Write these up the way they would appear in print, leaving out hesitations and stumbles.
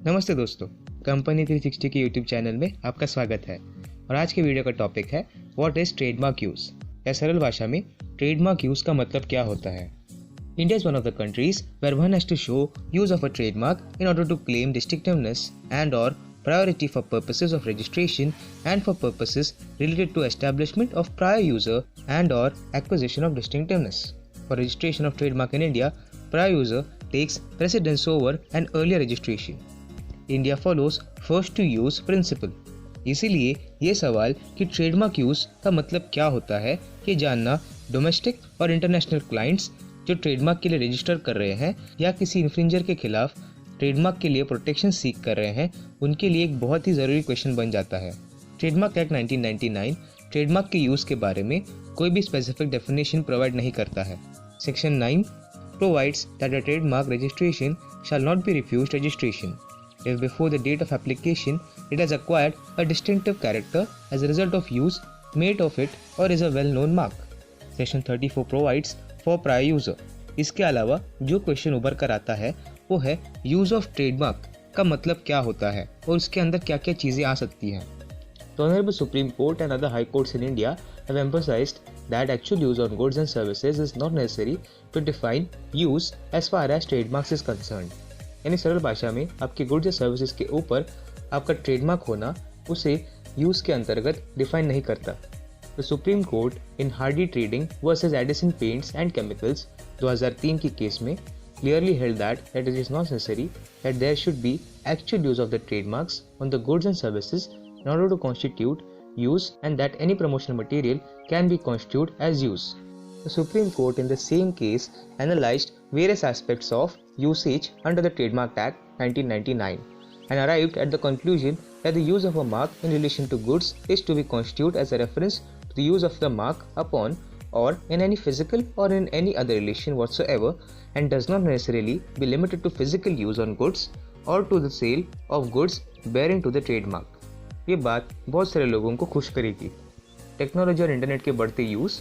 नमस्ते दोस्तों, कंपनी 360 के यूट्यूब चैनल में आपका स्वागत है। और आज के वीडियो का टॉपिक है व्हाट इज ट्रेडमार्क यूज, या सरल भाषा में ट्रेडमार्क यूज का मतलब क्या होता है। India is one of the countries where one has to show use of a trademark in order to claim distinctiveness and और priority for purposes of registration and for purposes related to establishment of prior user and or acquisition of distinctiveness. For registration of trademark in India, prior user takes precedence over an earlier registration. India follows first to use principle. इसीलिए ये सवाल कि trademark use का मतलब क्या होता है, ये जानना डोमेस्टिक और इंटरनेशनल क्लाइंट्स जो ट्रेडमार्क के लिए रजिस्टर कर रहे हैं या किसी इन्फ्रिंजर के खिलाफ ट्रेडमार्क के लिए प्रोटेक्शन सीख कर रहे हैं, उनके लिए एक बहुत ही ज़रूरी क्वेश्चन बन जाता है। ट्रेडमार्क एक्ट 1999 ट्रेडमार्क के यूज़ के बारे में कोई भी स्पेसिफिक डेफिनेशन प्रोवाइड नहीं करता है। Section 9 provides that a trademark registration shall not be refused registration if before the date of application it has acquired a distinctive character as a result of use made of it or is a well-known mark. Section 34 provides for prior user. इसके अलावा जो question उभर कर आता है वो है use of trademark का मतलब क्या होता है और उसके अंदर क्या क्या चीज़ें आ सकती हैं। The Honorable Supreme Court and other high courts in India have emphasized that actual use on goods and services is not necessary to define use as far as trademarks is concerned. यानी सरल भाषा में आपके goods या services के ऊपर आपका trademark होना उसे यूज के अंतर्गत डिफाइन नहीं करता। The Supreme Court in Hardy Trading versus Addison Paints and Chemicals 2003 की केस में clearly held that it is not necessary that there should be actual use of the trademarks on the goods and services in order to constitute use and that any promotional material can be constituted as use. The Supreme Court in the same case analyzed various aspects of usage under the Trademark Act 1999 and arrived at the conclusion that the use of a mark in relation to goods is to be constituted as a reference to the use of the mark upon or in any physical or in any other relation whatsoever and does not necessarily be limited to physical use on goods or to the sale of goods bearing to the trademark. ये बात बहुत सारे लोगों को खुश करेगी। Technology और internet के बढ़ते यूज़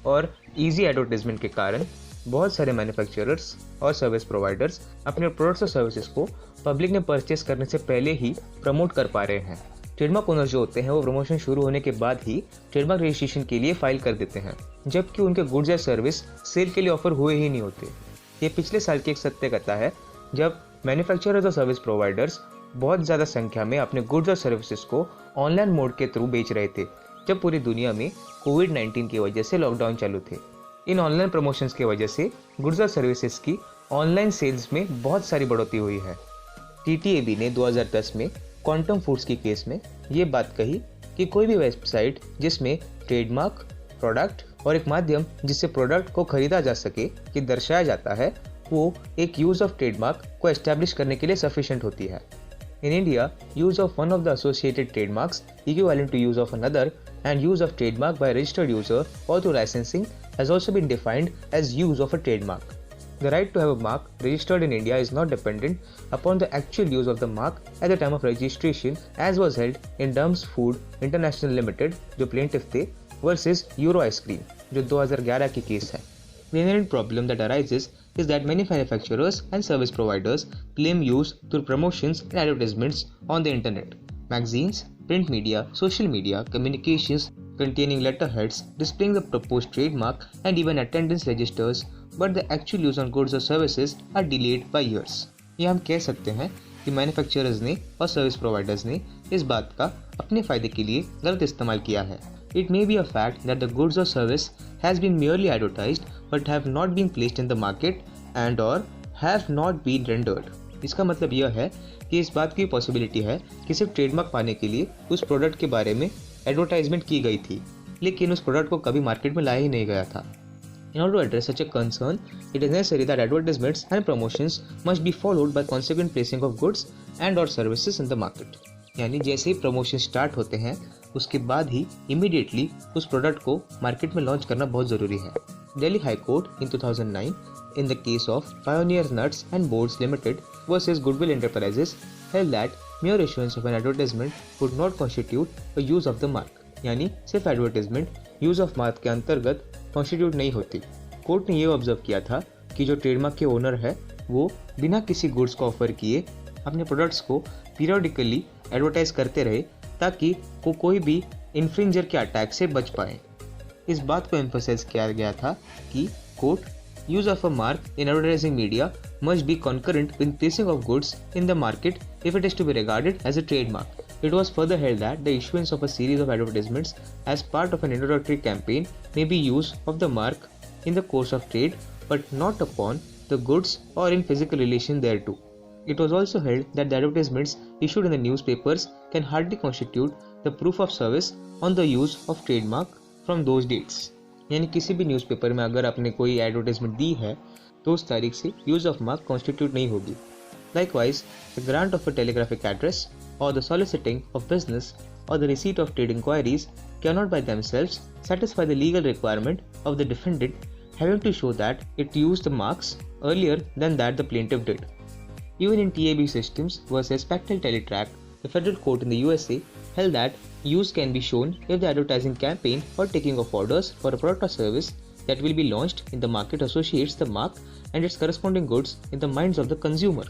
और इजी एडवर्टाइजमेंट के कारण बहुत सारे मैन्युफैक्चरर्स और सर्विस प्रोवाइडर्स अपने प्रोडक्ट्स और सर्विसेज को पब्लिक ने परचेस करने से पहले ही प्रमोट कर पा रहे हैं। ट्रेडमार्क ओनर जो होते हैं वो प्रमोशन शुरू होने के बाद ही ट्रेडमार्क रजिस्ट्रेशन के लिए फाइल कर देते हैं, जबकि उनके गुड्स या सर्विस सेल के लिए ऑफर हुए ही नहीं होते। ये पिछले साल की एक सत्य कथा है जब मैन्युफैक्चरर्स और सर्विस प्रोवाइडर्स बहुत ज़्यादा संख्या में अपने गुड्स और सर्विसेज को ऑनलाइन मोड के थ्रू बेच रहे थे, जब पूरी दुनिया में कोविड-19 की वजह से लॉकडाउन चालू थे। इन ऑनलाइन प्रमोशंस की वजह से गुड्स और सर्विसेज की ऑनलाइन सेल्स में बहुत सारी बढ़ोतरी हुई है। TTAB ने 2010 में क्वांटम फूड्स की केस में ये बात कही कि कोई भी वेबसाइट जिसमें ट्रेडमार्क, प्रोडक्ट और एक माध्यम जिससे प्रोडक्ट को खरीदा जा सके कि दर्शाया जाता है, वो एक यूज ऑफ ट्रेडमार्क को एस्टैब्लिश करने के लिए सफिशिएंट होती है। In India, use of one of the associated trademarks equivalent to use of another and use of trademark by a registered user or through licensing has also been defined as use of a trademark. The right to have a mark registered in India is not dependent upon the actual use of the mark at the time of registration as was held in Dum's Food International Limited जो plaintiff थे versus Euro Ice Cream जो 2011 की case है। The inherent problem that arises is that many manufacturers and service providers claim use through promotions and advertisements on the internet, magazines, print media, social media, communications containing letterheads displaying the proposed trademark and even attendance registers, but the actual use on goods or services are delayed by years. ये हम कह सकते हैं कि manufacturers ने और service providers ने इस बात का अपने फायदे के लिए गलत इस्तेमाल किया है। It may be a fact that the goods or service has been merely advertised but have not been placed in the market and or have not been rendered. इसका मतलब यह है कि इस बात की पॉसिबिलिटी है कि सिर्फ ट्रेडमार्क पाने के लिए उस प्रोडक्ट के बारे में एडवर्टाइजमेंट की गई थी, लेकिन उस प्रोडक्ट को कभी मार्केट में लाया ही नहीं गया था। In order to address such a concern, it is necessary that advertisements and promotions must be followed by consequent placing of goods and or services in the market. यानी जैसे ही प्रमोशन स्टार्ट होते हैं उसके बाद ही इमीडिएटली उस product को market में launch करना बहुत ज़रूरी है। Delhi high court in 2009 in the case of Pioneer Nuts and Boards Limited versus Goodwill Enterprises held that mere issuance of an advertisement would not constitute a use of the mark. यानी सिर्फ advertisement use of mark के अंतर्गत constitute नहीं होती। Court ने यह observe किया था कि जो ट्रेडमार्क के ओनर है वो बिना किसी गुड्स को ऑफर किए अपने प्रोडक्ट्स को पीरियडिकली एडवर्टाइज करते रहे ताकि कोई भी इन्फ्रिंजर के अटैक से बच पाए। इस बात को एम्फसाइज किया गया था कि quote use of a mark in advertising media must be concurrent with placing of goods in the market if it is to be regarded as a trademark. It was further held that the issuance of a series of advertisements as part of an introductory campaign may be use of the mark in the course of trade but not upon the goods or in physical relation thereto. It was also held that the advertisements issued in the newspapers can hardly constitute the proof of service on the use of trademark from those dates. यानी किसी भी newspaper में अगर आपने कोई advertisement दी है तो उस तारीख से यूज ऑफ मार्क कॉन्स्टिट्यूट नहीं होगी। Likewise, the grant of a telegraphic address or the soliciting of business or the receipt of trade inquiries cannot by themselves satisfy the legal requirement of the defendant having to show that it used the marks earlier than that the plaintiff did. Even in TAB systems versus Pactel Teletrack, the federal court in the USA held that use can be shown if the advertising campaign or taking of orders for a product or service that will be launched in the market associates the mark and its corresponding goods in the minds of the consumer.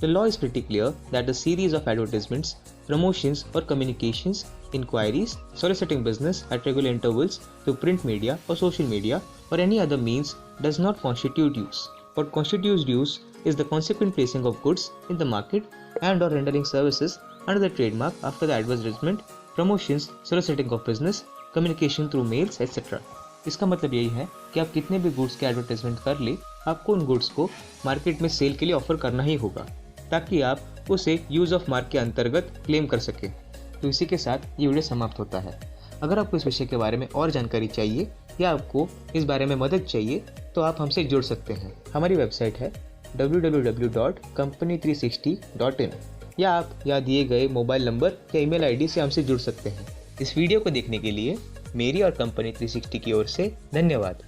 The law is pretty clear that the series of advertisements, promotions or communications, inquiries, soliciting business at regular intervals through print media or social media or any other means does not constitute use. What constitutes use is the consequent placing of goods in the market and or rendering services under the trademark after the advertisement, promotions, soliciting of business, communication through mails, etc. इसका मतलब यही है कि आप कितने भी goods के advertisement कर ले, आपको उन गुड्स को मार्केट में सेल के लिए ऑफर करना ही होगा ताकि आप उसे यूज ऑफ मार्क के अंतर्गत क्लेम कर सकें। तो इसी के साथ ये वीडियो समाप्त होता है। अगर आपको इस विषय के बारे में और जानकारी चाहिए या आपको इस बारे में मदद चाहिए तो आप हमसे जुड़ सकते हैं। हमारी वेबसाइट है www.company360.in या आप यहाँ दिए गए मोबाइल नंबर या ईमेल आईडी से हमसे जुड़ सकते हैं। इस वीडियो को देखने के लिए मेरी और कंपनी 360 की ओर से धन्यवाद।